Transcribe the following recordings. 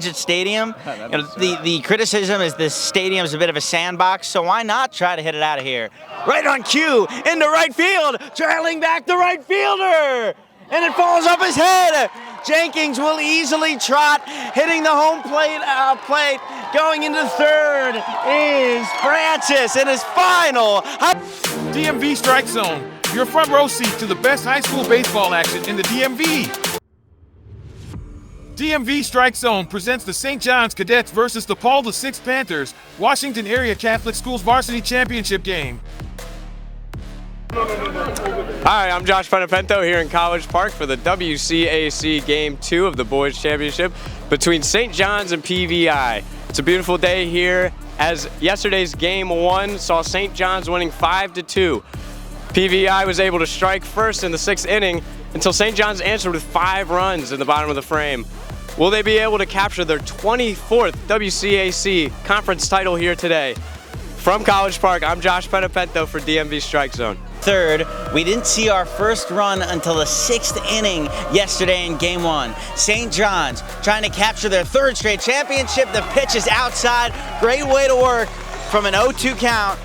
Collegiate Stadium. The criticism is this stadium's a bit of a sandbox, so why not try to hit it out of here? Right on cue, into right field, trailing back the right fielder, and it falls off his head. Jenkins will easily trot, hitting the home plate. Going into third is Francis in his final. DMV Strike Zone, your front row seat to the best high school baseball action in the DMV. DMV Strike Zone presents the St. John's Cadets versus the Paul VI Panthers, Washington Area Catholic Schools Varsity Championship game. Hi, I'm Josh Penapento here in College Park for the WCAC Game 2 of the Boys Championship between St. John's and PVI. It's a beautiful day here as yesterday's Game 1 saw St. John's winning 5-2. PVI was able to strike first in the 6th inning until St. John's answered with 5 runs in the bottom of the frame. Will they be able to capture their 24th WCAC conference title here today? From College Park, I'm Josh Penapento for DMV Strike Zone. Third, we didn't see our first run until the 6th inning yesterday in Game 1. St. John's trying to capture their 3rd straight championship. The pitch is outside. Great way to work from an 0-2 count.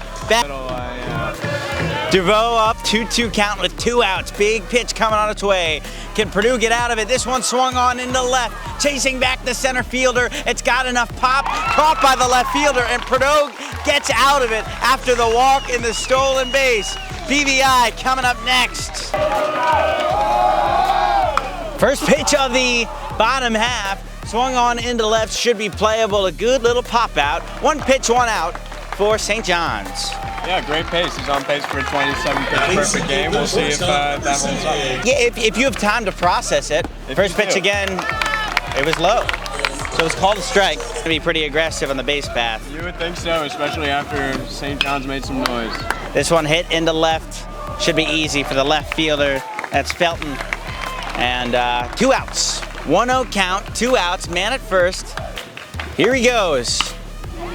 DeVoe up 2-2 count with 2 outs. Big pitch coming on its way. Can Purdue get out of it? This one swung on into left, chasing back the center fielder. It's got enough pop, caught by the left fielder, and Purdue gets out of it after the walk in the stolen base. PVI coming up next. First pitch of the bottom half, swung on into left, should be playable. A good little pop out. 1 pitch, 1 out for St. John's. Yeah, great pace. He's on pace for a 27-pitch perfect game. We'll see if that holds up. Yeah, if you have time to process it. First pitch again, it was low. So it's called a strike. It's going to be pretty aggressive on the base path. You would think so, especially after St. John's made some noise. This one hit into left. Should be easy for the left fielder. That's Felton. And 2 outs. 1-0 count, 2 outs, man at first. Here he goes.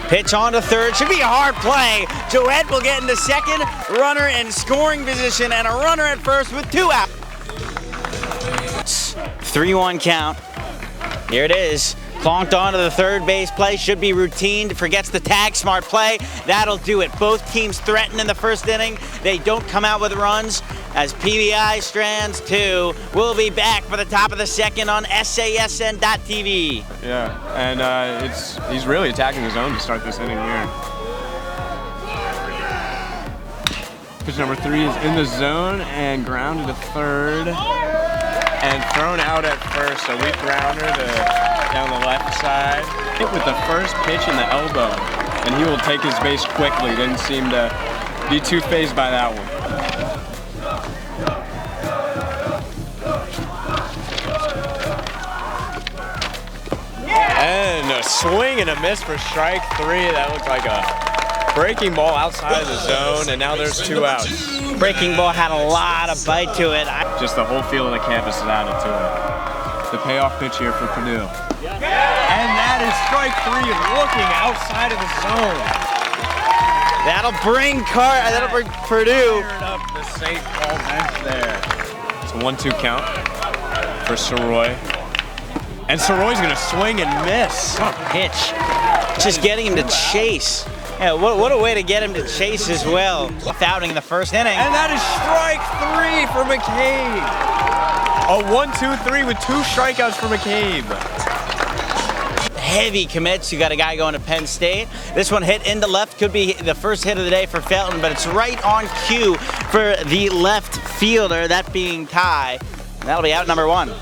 Pitch on to third, should be a hard play. Jouette will get into second, runner in scoring position, and a runner at first with 2 outs. 3-1 count. Here it is. Clonked onto the third base play, should be routine, forgets the tag, smart play. That'll do it. Both teams threaten in the first inning. They don't come out with runs as PVI strands 2. We'll be back for the top of the second on SASN.TV. Yeah, and he's really attacking his own to start this inning here. Pitch number 3 is in the zone and grounded to third and thrown out at first. A weak grounder to down the left side. Hit with the first pitch in the elbow, and he will take his base quickly. Didn't seem to be too fazed by that one. And a swing and a miss for strike 3. That looked like a breaking ball outside of the zone, and now there's 2 outs. Breaking ball had a lot of bite to it. Just the whole feel of the campus is added to it. The payoff pitch here for Purdue. And that is strike 3, looking outside of the zone. That'll bring Purdue. Cleared up the St. Paul bench there. It's a 1-2 count for Soroy. And Soroy's gonna swing and miss. Oh, pitch. Just getting him to chase. Yeah, what a way to get him to chase as well. Fouling in the first inning. And that is strike 3 for McCabe. A 1-2-3 with 2 strikeouts for McCabe. Heavy commits. You got a guy going to Penn State. This one hit into left. Could be the first hit of the day for Felton, but it's right on cue for the left fielder, that being Ty. That'll be out number 1.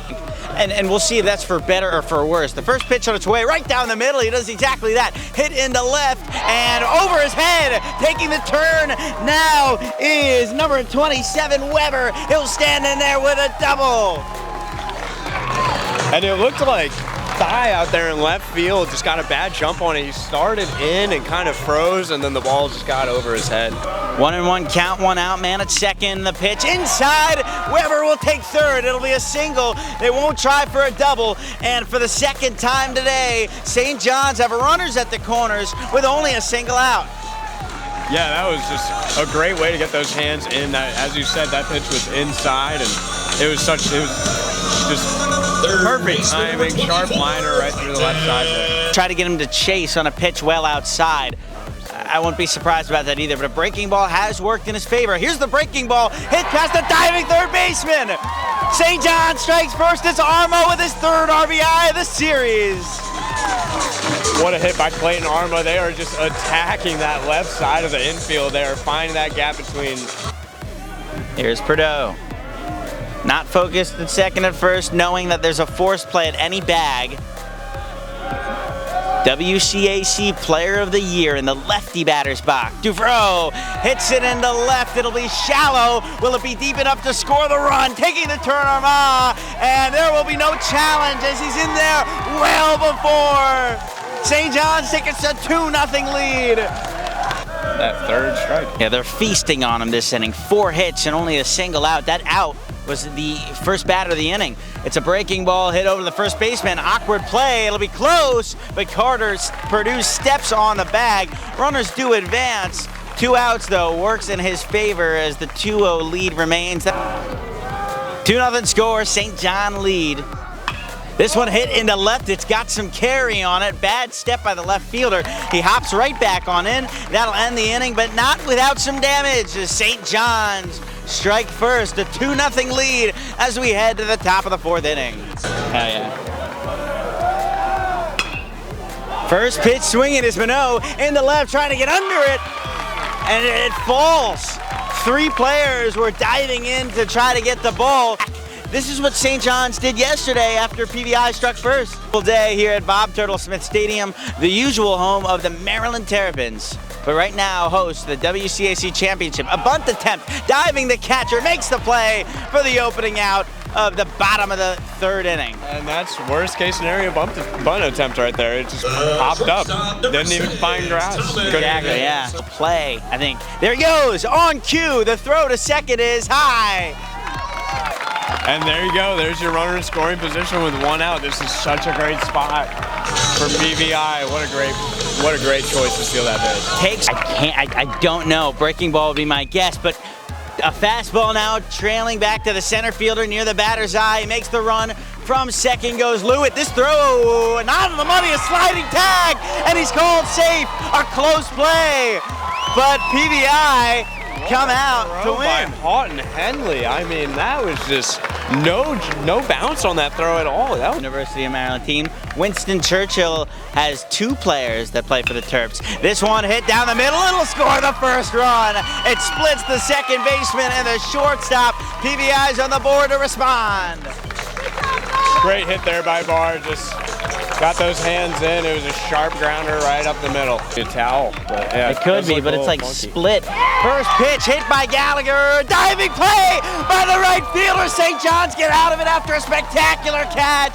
And we'll see if that's for better or for worse. The first pitch on its way right down the middle. He does exactly that. Hit into left and over his head. Taking the turn now is number 27, Weber. He'll stand in there with a double. And it looked like Ty out there in left field just got a bad jump on it. He started in and kind of froze, and then the ball just got over his head. 1-1 count, 1 out, man at second. The pitch inside. Weber will take third. It'll be a single. They won't try for a double. And for the second time today, St. John's have runners at the corners with only a single out. Yeah, that was just a great way to get those hands in. As you said, that pitch was inside, and it was just Perfect timing, sharp liner right through the left side there. Try to get him to chase on a pitch well outside. I wouldn't be surprised about that either, but a breaking ball has worked in his favor. Here's the breaking ball, hit past the diving third baseman. St. John strikes first. It's Armah with his third RBI of the series. What a hit by Clayton Armah. They are just attacking that left side of the infield. They are finding that gap between. Here's Perdue. Not focused at second at first, knowing that there's a force play at any bag. WCAC Player of the Year in the lefty batter's box. Duvreau hits it into left. It'll be shallow. Will it be deep enough to score the run? Taking the turn, Armah, and there will be no challenge as he's in there well before. St. John's takes a 2-0 lead. That third strike. Yeah, they're feasting on him this inning. 4 hits and only a single out. That out was the first batter of the inning. It's a breaking ball hit over the first baseman. Awkward play. It'll be close, but Perdue steps on the bag. Runners do advance. 2 outs, though, works in his favor as the 2-0 lead remains. 2-0 score, St. John lead. This one hit into left. It's got some carry on it. Bad step by the left fielder. He hops right back on in. That'll end the inning, but not without some damage as St. John's strike first. A 2-0 lead as we head to the top of the 4th inning. Hell yeah. First pitch swinging is Minot in the left, trying to get under it, and it falls. 3 players were diving in to try to get the ball. This is what St. John's did yesterday after PVI struck first. Full day here at Bob Turtle Smith Stadium, the usual home of the Maryland Terrapins. But right now hosts the WCAC Championship. A bunt attempt, diving the catcher, makes the play for the opening out of the bottom of the 3rd inning. And that's worst case scenario bunt attempt right there. It just popped up. Didn't even find grass. Exactly, yeah. Play, I think. There he goes, on cue. The throw to second is high. And there you go. There's your runner in scoring position with 1 out. This is such a great spot for PVI. What a great choice to steal that base. I don't know. Breaking ball would be my guess, but a fastball now trailing back to the center fielder near the batter's eye. He makes the run. From second goes Lewitt. This throw, not on the money, a sliding tag, and he's called safe. A close play, but PVI come out to win. By Houghton Henley. I mean, that was just no bounce on that throw at all. That was University of Maryland team. Winston Churchill has 2 players that play for the Terps. This one hit down the middle. It'll score the first run. It splits the second baseman and the shortstop. PVI's on the board to respond. Great hit there by Barr. Just got those hands in. It was a sharp grounder right up the middle. A towel. But yeah, it could be, but it's like funky. Split. First pitch hit by Gallagher. Diving play by the right fielder. St. John's get out of it after a spectacular catch.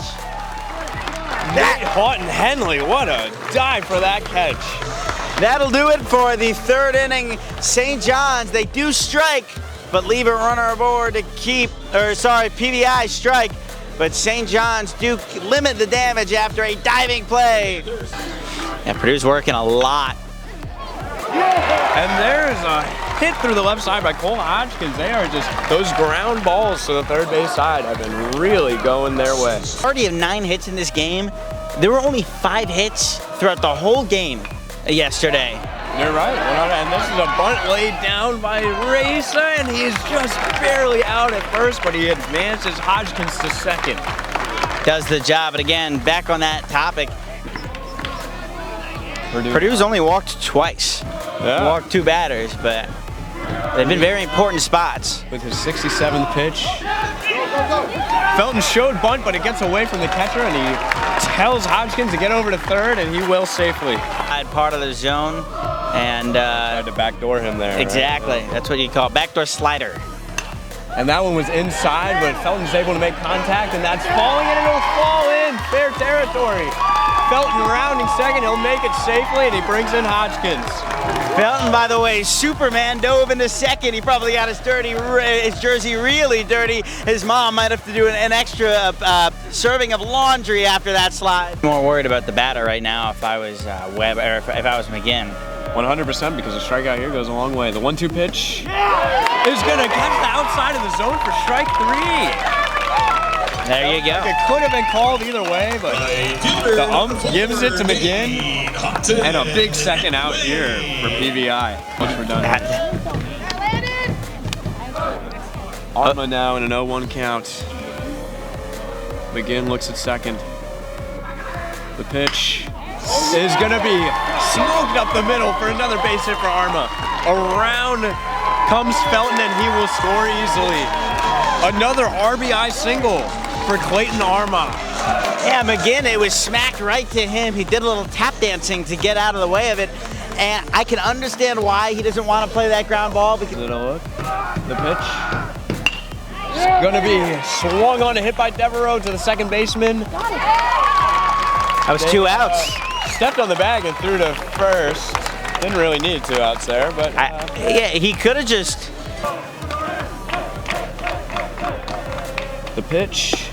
That Houghton Henley, what a dive for that catch. That'll do it for the 3rd inning. St. John's, they do strike, but leave a runner aboard to PVI strike. But St. John's do limit the damage after a diving play. Yeah, Purdue's working a lot. And there's a hit through the left side by Cole Hodgkins. They are just, those ground balls to the 3rd base side have been really going their way. Already have 9 hits in this game. There were only 5 hits throughout the whole game yesterday. You're right. And this is a bunt laid down by Racer, and he is just barely out at first, but he advances Hodgkins to second. Does the job. And again, back on that topic, Purdue's only walked twice. Yeah. Walked 2 batters, but they've been very important spots. With his 67th pitch, Felton showed bunt, but it gets away from the catcher, and he tells Hodgkins to get over to 3rd, and he will safely. Part of the zone, and tried to backdoor him there. Exactly, right? That's what you call a backdoor slider. And that one was inside, but Felton's able to make contact, and that's falling, and it'll fall in. Fair territory. Felton rounding second, he'll make it safely, and he brings in Hodgkins. Felton, by the way, Superman dove into second. He probably got his jersey really dirty. His mom might have to do an extra serving of laundry after that slide. More worried about the batter right now if I was Webb, or if I was McGinn. 100%, because a strikeout here goes a long way. The 1-2 pitch is going to catch the outside of the zone for strike 3. There you go. It could have been called either way, but the ump gives it to McGinn, and a big second out here for PVI. Once we're done. Armah now in an 0-1 count. McGinn looks at second. The pitch is going to be smoked up the middle for another base hit for Armah. Around comes Felton, and he will score easily. Another RBI single for Clayton Armah. Yeah, McGinn, it was smacked right to him. He did a little tap dancing to get out of the way of it. And I can understand why he doesn't want to play that ground ball. Because look, the pitch. It's going to be swung on a hit by Devereaux to the second baseman. That was 2 outs. Stepped on the bag and threw to first. Didn't really need 2 outs there, but yeah, he could have just. The pitch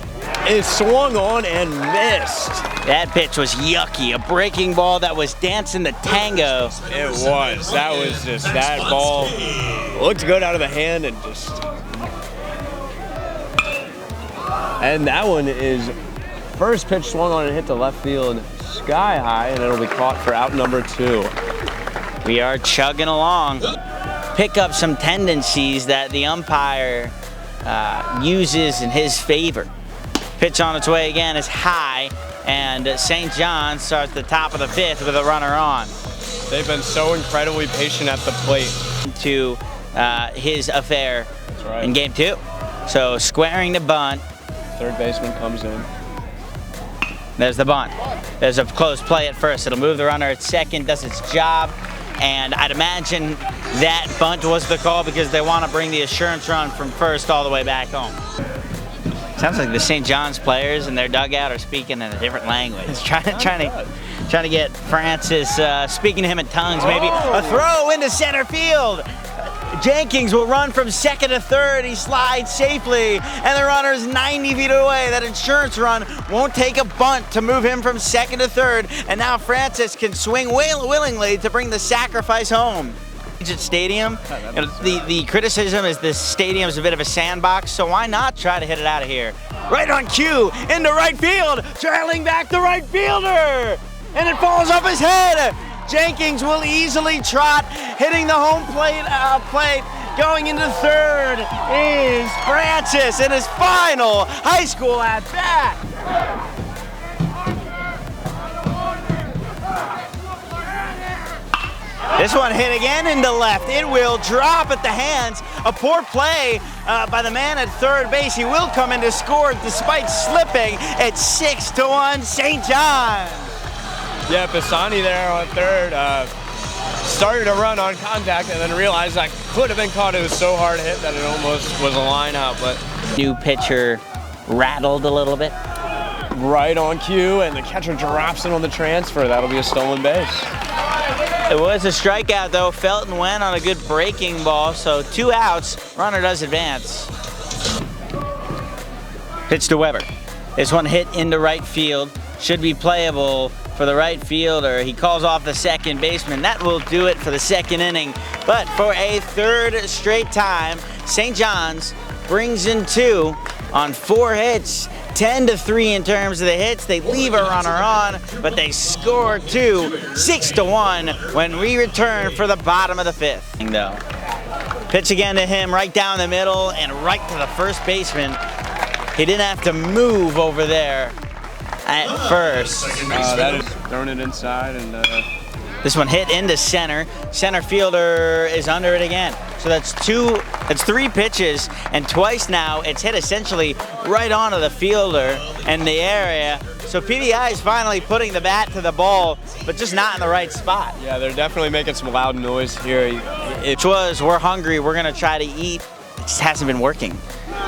is swung on and missed. That pitch was yucky. A breaking ball that was dancing the tango. It was. That was just, that ball looked good out of the hand and just. And that one is first pitch swung on and hit to left field sky high, and it'll be caught for out number 2. We are chugging along. Pick up some tendencies that the umpire uses in his favor. Pitch on its way again is high, and St. John starts the top of the 5th with a runner on. They've been so incredibly patient at the plate. To his affair right. in game 2. So squaring the bunt. Third baseman comes in. There's the bunt. There's a close play at first. It'll move the runner at second, does its job. And I'd imagine that bunt was the call because they want to bring the assurance run from first all the way back home. Sounds like the St. John's players in their dugout are speaking in a different language. Trying to get Francis speaking to him in tongues. Maybe a throw into center field. Jenkins will run from second to third. He slides safely, and the runner's 90 feet away. That insurance run won't take a bunt to move him from second to third, and now Francis can swing willingly to bring the sacrifice home. Stadium, the criticism is this stadium's a bit of a sandbox, so why not try to hit it out of here? Right on cue, into right field, trailing back the right fielder, and it falls off his head. Jenkins will easily trot, hitting the home plate, going into third is Francis in his final high school at bat. This one hit again into left. It will drop at the hands. A poor play by the man at third base. He will come in to score despite slipping at 6-1 St. John's. Yeah, Bassani there on third started to run on contact and then realized that could have been caught. It was so hard hit that it almost was a line out, but new pitcher rattled a little bit. Right on cue, and the catcher drops it on the transfer. That'll be a stolen base. It was a strikeout though. Felton went on a good breaking ball, so 2 outs. Runner does advance. Pitch to Weber. This one hit into right field. Should be playable for the right fielder. He calls off the second baseman. That will do it for the second inning. But for a third straight time, St. John's brings in 2 on 4 hits. 10-3 in terms of the hits. They leave a runner on, but they score 2, 6-1 when we return for the bottom of the 5th. Though. Pitch again to him, right down the middle and right to the first baseman. He didn't have to move over there at first. That is throwing it inside, and this one hit into center. Center fielder is under it again. So that's 3 pitches, and twice now it's hit essentially right onto the fielder and the area. So PVI is finally putting the bat to the ball, but just not in the right spot. Yeah, they're definitely making some loud noise here. Which was, we're hungry, we're gonna try to eat. It just hasn't been working.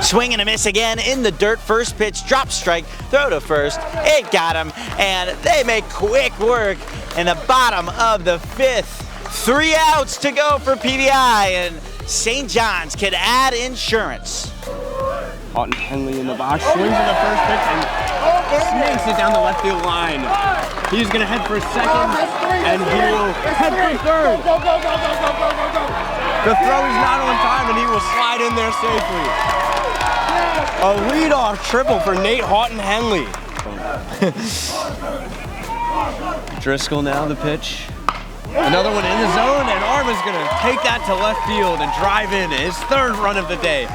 Swing and a miss again in the dirt. First pitch, drop strike, throw to first. It got him, and they make quick work in the bottom of the 5th. 3 outs to go for PVI, and St. John's can add insurance. Caught Henley in the box, swings at the first pitch, and snakes it down the left field line. He's gonna head for second, and he will head for third. The throw is not on time, and he will slide in there safely. A leadoff triple for Nate Houghton-Henley. Driscoll now the pitch. Another one in the zone, and Armah's gonna take that to left field and drive in his third run of the day.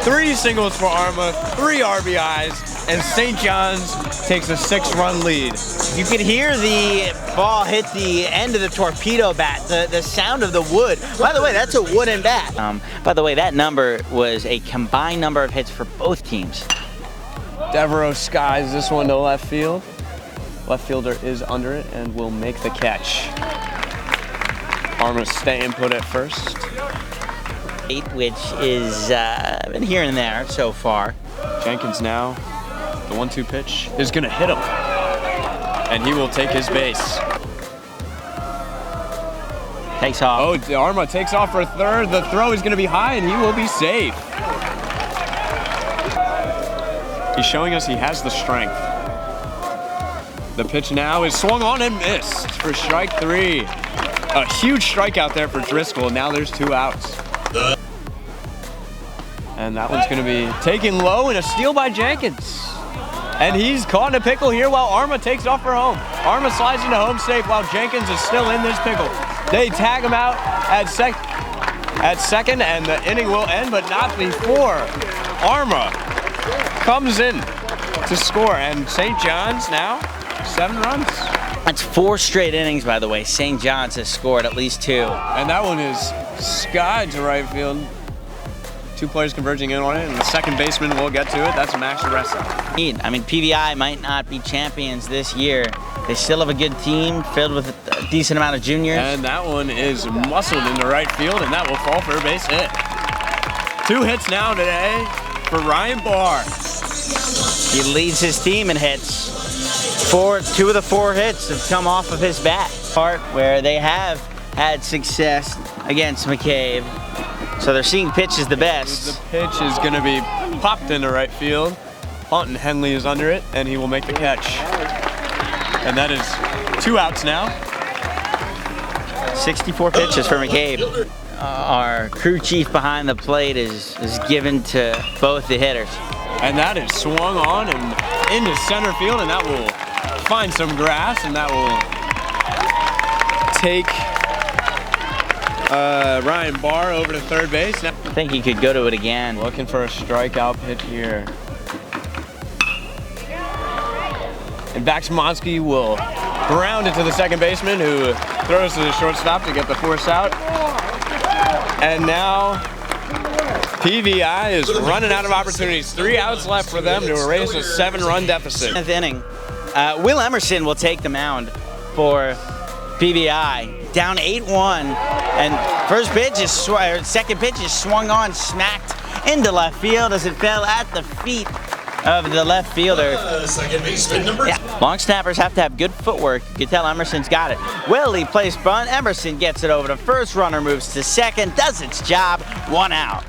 3 singles for Armah, 3 RBIs, and St. John's takes a 6-run lead. You could hear the ball hit the end of the torpedo bat, the sound of the wood. By the way, that's a wooden bat. By the way, that number was a combined number of hits for both teams. Devereaux skies this one to left field. Left fielder is under it and will make the catch. Armah staying put at first. Which is been here and there so far. Jenkins now, the 1-2 pitch is gonna hit him. And he will take his base. Takes off. Oh, Armah takes off for third. The throw is gonna be high and he will be safe. He's showing us he has the strength. The pitch now is swung on and missed for strike 3. A huge strikeout there for Driscoll. Now there's 2 outs. And that one's going to be taken low and a steal by Jenkins. And he's caught in a pickle here while Armah takes off for home. Armah slides into home safe while Jenkins is still in this pickle. They tag him out at second, and the inning will end, but not before Armah comes in to score. And St. John's now 7 runs. That's 4 straight innings, by the way. St. John's has scored at least 2. And that one is skied to right field. 2 players converging in on it, and the second baseman will get to it. That's Max Ressa. I mean, PVI might not be champions this year. They still have a good team filled with a decent amount of juniors. And that one is muscled into right field, and that will fall for a base hit. 2 hits now today for Ryan Barr. He leads his team in hits. 2 of the 4 hits have come off of his bat. Part where they have had success against McCabe. So they're seeing pitches the best. The pitch is going to be popped into right field. Houghton-Henley is under it, and he will make the catch. And that is 2 outs now. 64 pitches for McCabe. Our crew chief behind the plate is given to both the hitters. And that is swung on and into center field, and that will find some grass, and that will take Ryan Barr over to third base. I think he could go to it again. Looking for a strikeout pitch here. And Vaxmonski will ground it to the second baseman, who throws to the shortstop to get the force out. And now PVI is running out of opportunities. 3 outs left for them to erase a 7-run deficit. 10th inning. Will Emerson will take the mound for PVI. Down 8-1, and second pitch is swung on, smacked into left field as it fell at the feet of the left fielder. Second baseman number. Yeah. Long snappers have to have good footwork. You can tell Emerson's got it. Well, he plays bunt. Emerson gets it over to first. Runner moves to second, does its job. 1 out.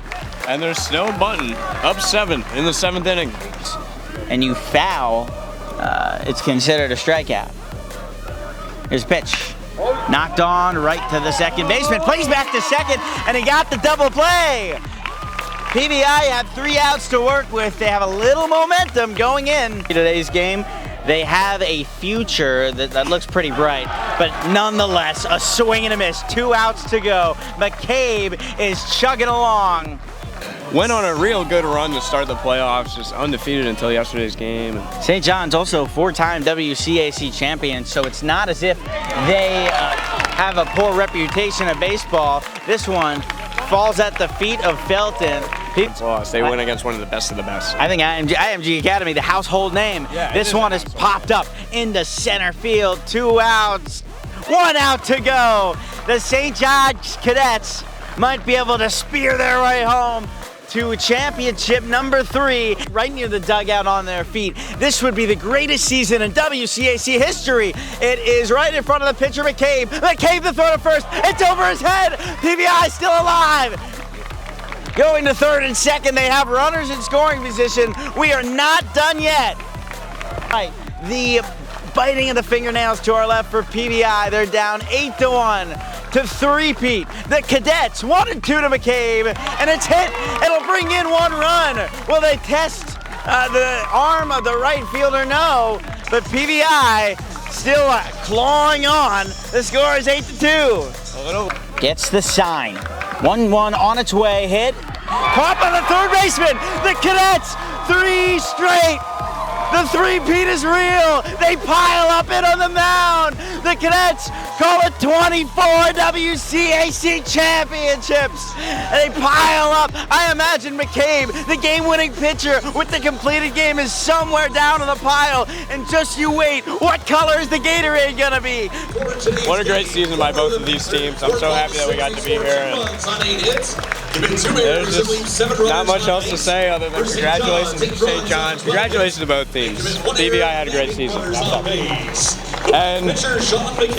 And there's Snow Bunton up 7 in the 7th inning. And you foul, it's considered a strikeout. Here's a pitch. Knocked on right to the second baseman. Plays back to second, and he got the double play. PVI have 3 outs to work with. They have a little momentum going in today's game. They have a future that looks pretty bright, but nonetheless, a swing and a miss. 2 outs to go. McCabe is chugging along. Went on a real good run to start the playoffs, just undefeated until yesterday's game. St. John's also 4-time WCAC champions, so it's not as if they have a poor reputation of baseball. This one falls at the feet of Felton. They win against one of the best of the best. I think IMG Academy, the household name. Yeah, this one is popped up into center field. 2 outs, 1 out to go. The St. John's Cadets might be able to spear their way home to championship number 3, right near the dugout on their feet. This would be the greatest season in WCAC history. It is right in front of the pitcher, McCabe. McCabe the throw to first. It's over his head. PVI still alive. Going to third and second. They have runners in scoring position. We are not done yet. All right, the biting at the fingernails to our left for PVI. They're down 8-1 to three-peat. The Cadets 1-2 to McCabe, and it's hit. It'll bring in 1 run. Will they test the arm of the right fielder? No, but PVI still clawing on. The score is 8-2. Gets the sign. 1-1 on its way, hit. Caught by the third baseman. The Cadets, 3 straight. The three-peat is real. They pile up it on the mound. The Cadets call it 24 WCAC championships. They pile up. I imagine McCabe, the game-winning pitcher with the completed game, is somewhere down on the pile. And just you wait, what color is the Gatorade gonna be? What a great season by both of these teams. I'm so happy that we got to be here. There's just not much else to say other than congratulations to St. John's. Congratulations to both teams. BVI had a great season. And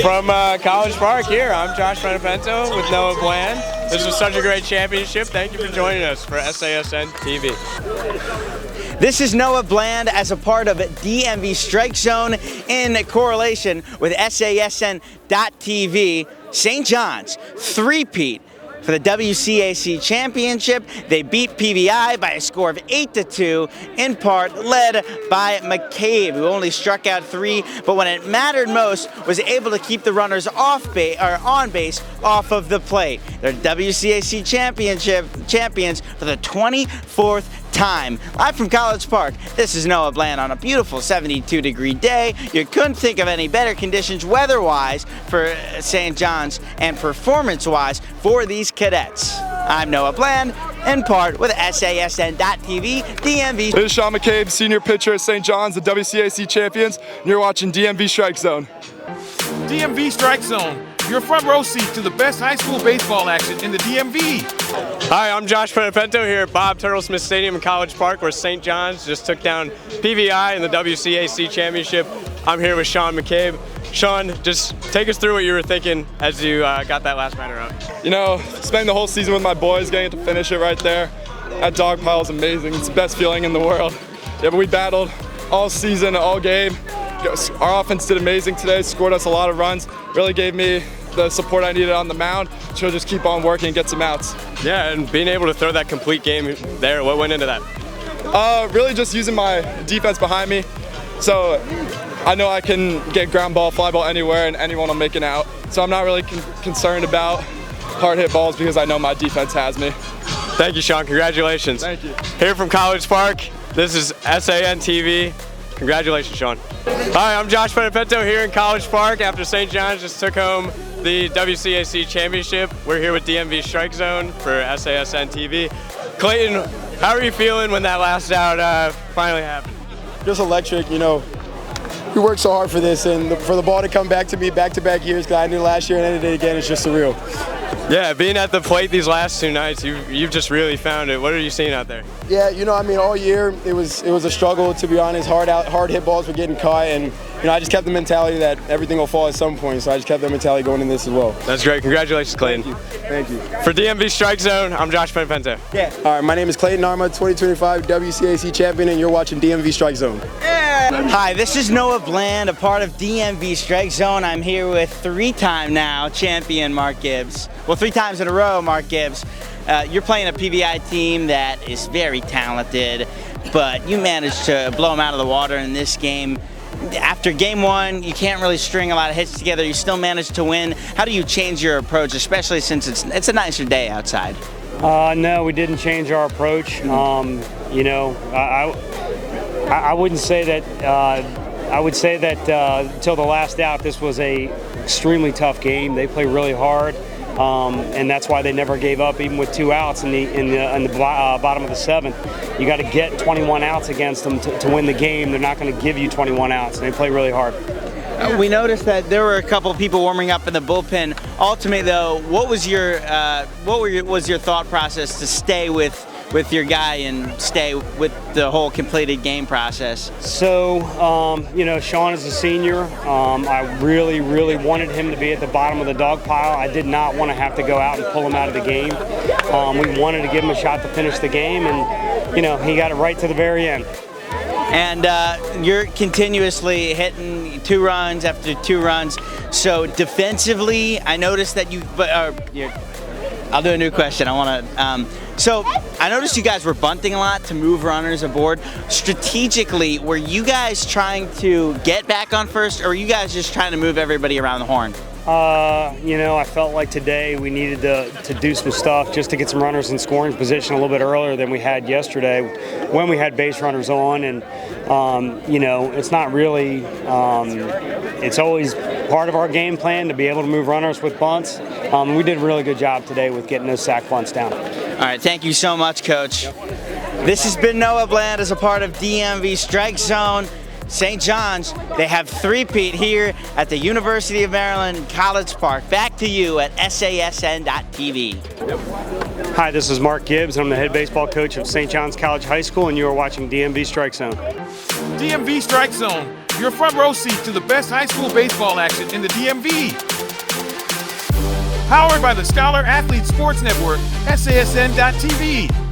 from College Park here, I'm Josh Panthers with Noah Bland. This was such a great championship. Thank you for joining us for SASN TV. This is Noah Bland as a part of DMV Strike Zone in correlation with SASN.TV. St. John's, three-peat for the WCAC championship. They beat PVI by a score of 8-2, in part led by McCabe, who only struck out 3, but when it mattered most, was able to keep the runners off base or on base off of the plate. They're WCAC champions for the 24th time. Live from College Park, this is Noah Bland on a beautiful 72-degree day. You couldn't think of any better conditions weather-wise for St. John's and performance-wise for these Cadets. I'm Noah Bland, in part with SASN.TV, DMV. This is Sean McCabe, senior pitcher at St. John's, the WCAC champions, and you're watching DMV Strike Zone. DMV Strike Zone, your front row seat to the best high school baseball action in the DMV. Hi, I'm Josh Panthers here at Bob Turtlesmith Stadium in College Park, where St. John's just took down PVI in the WCAC championship. I'm here with Sean McCabe. Sean, just take us through what you were thinking as you got that last batter out. You know, spending the whole season with my boys, getting to finish it right there, that dog pile is amazing. It's the best feeling in the world. Yeah, but we battled all season, all game. Our offense did amazing today, scored us a lot of runs, really gave me the support I needed on the mound, so just keep on working and get some outs. Yeah, and being able to throw that complete game there, what went into that? Really just using my defense behind me, so I know I can get ground ball, fly ball anywhere, and anyone will make an out. So I'm not really concerned about hard hit balls because I know my defense has me. Thank you, Sean. Congratulations. Thank you. Here from College Park, this is SAN TV. Congratulations, Sean. Hi, I'm Josh Panthers here in College Park after St. John's just took home the WCAC championship. We're here with DMV Strike Zone for SASN TV. Clayton, how are you feeling when that last out finally happened? Just electric, you know. We worked so hard for this, and for the ball to come back to me back-to-back years, because I knew last year and ended it again, it's just surreal. Yeah, being at the plate these last 2 nights, you've just really found it. What are you seeing out there? Yeah, you know, I mean, all year it was a struggle, to be honest. Hard hit balls were getting caught, and you know, I just kept the mentality that everything will fall at some point. So I just kept that mentality going in this as well. That's great. Congratulations, Clayton. Thank you. For DMV Strike Zone, I'm Josh Panthers. Yeah. All right, my name is Clayton Armah, 2025 WCAC champion, and you're watching DMV Strike Zone. Hi, this is Noah Bland, a part of DMV Strike Zone. I'm here with 3-time now champion Mark Gibbs. Well, 3 times in a row, Mark Gibbs. You're playing a PVI team that is very talented, but you managed to blow them out of the water in this game. After game 1, you can't really string a lot of hits together. You still managed to win. How do you change your approach, especially since it's a nicer day outside? No, we didn't change our approach. You know, I wouldn't say that. I would say that until the last out, this was a extremely tough game. They play really hard, and that's why they never gave up, even with 2 outs in the bottom of the 7th. You got to get 21 outs against them to win the game. They're not going to give you 21 outs, and they play really hard. We noticed that there were a couple of people warming up in the bullpen. Ultimately, though, what was your thought process to stay with your guy and stay with the whole completed game process? So, you know, Sean is a senior. I really, really wanted him to be at the bottom of the dog pile. I did not want to have to go out and pull him out of the game. We wanted to give him a shot to finish the game, and, you know, he got it right to the very end. And you're continuously hitting getting 2 runs after 2 runs. So defensively, I noticed that I'll do a new question. I want to. So I noticed you guys were bunting a lot to move runners aboard. Strategically, were you guys trying to get back on first, or were you guys just trying to move everybody around the horn? I felt like today we needed to do some stuff just to get some runners in scoring position a little bit earlier than we had yesterday when we had base runners on. And, it's not really, it's always part of our game plan to be able to move runners with bunts. We did a really good job today with getting those sack bunts down. All right, thank you so much, Coach. This has been Noah Bland as a part of DMV Strike Zone. St. John's, they have three-peat here at the University of Maryland College Park. Back to you at SASN.TV. Hi, this is Mark Gibbs. I'm the head baseball coach of St. John's College High School, and you are watching DMV Strike Zone. DMV Strike Zone, your front row seat to the best high school baseball action in the DMV. Powered by the Scholar Athlete Sports Network, SASN.TV.